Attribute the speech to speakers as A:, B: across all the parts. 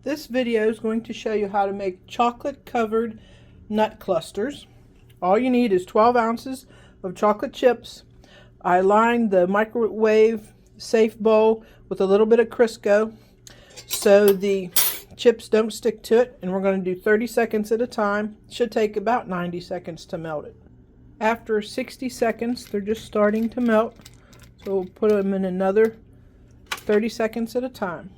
A: This video is going to show you how to make chocolate covered nut clusters. All you need is 12 ounces of chocolate chips. I lined the microwave safe bowl with a little bit of Crisco so the chips don't stick to it, and we're going to do 30 seconds at a time. It should take about 90 seconds to melt it. After 60 seconds, they're just starting to melt, so we'll put them in another 30 seconds at a time.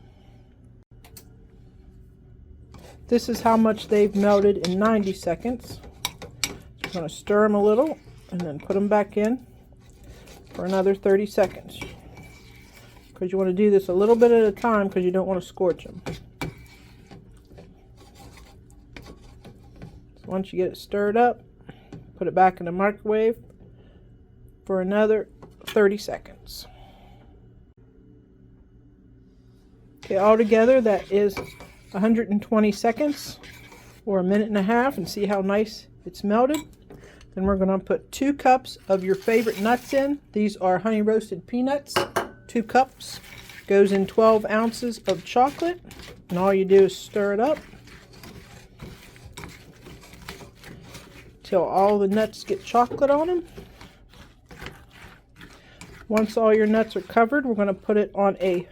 A: This is how much they've melted in 90 seconds. So I'm going to stir them a little and then put them back in for another 30 seconds. Because you want to do this a little bit at a time because you don't want to scorch them. So once you get it stirred up, put it back in the microwave for another 30 seconds. Okay, altogether that is 120 seconds or a minute and a half, and see how nice it's melted. Then we're going to put 2 cups of your favorite nuts in. These are honey roasted peanuts. 2 cups goes in 12 ounces of chocolate, and all you do is stir it up till all the nuts get chocolate on them. Once all your nuts are covered, we're going to put it on a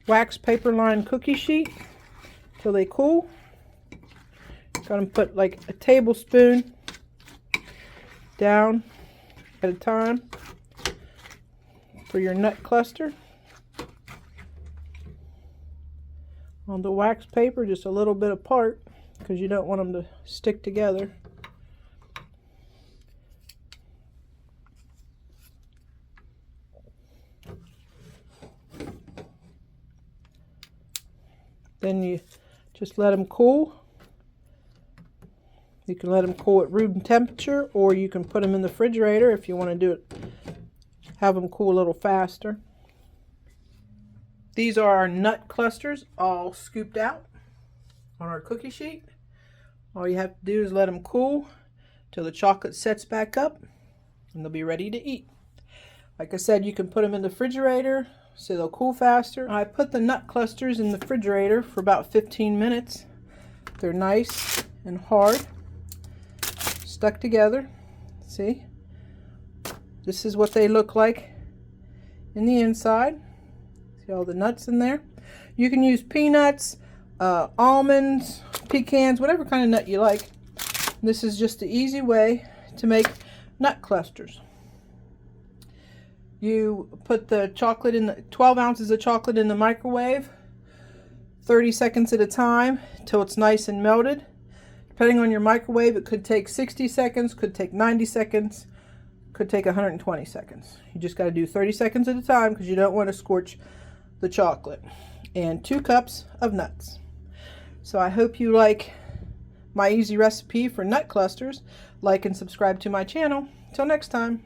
A: wax paper lined cookie sheet till they cool. Gonna put like a tablespoon down at a time for your nut cluster on the wax paper, just a little bit apart because you don't want them to stick together. Then you just let them cool. You can let them cool at room temperature, or you can put them in the refrigerator if you want to do it, have them cool a little faster. These are our nut clusters all scooped out on our cookie sheet. All you have to do is let them cool till the chocolate sets back up, and they'll be ready to eat. Like I said, you can put them in the refrigerator so they'll cool faster. I put the nut clusters in the refrigerator for about 15 minutes. They're nice and hard, stuck together. See? This is what they look like in the inside. See all the nuts in there? You can use peanuts, almonds, pecans, whatever kind of nut you like. This is just the easy way to make nut clusters. You put the chocolate in the 12 ounces of chocolate in the microwave 30 seconds at a time till it's nice and melted. Depending on your microwave, it could take 60 seconds, could take 90 seconds, could take 120 seconds. You just got to do 30 seconds at a time because you don't want to scorch the chocolate. And 2 cups of nuts. So I hope you like my easy recipe for nut clusters. Like and subscribe to my channel. Till next time.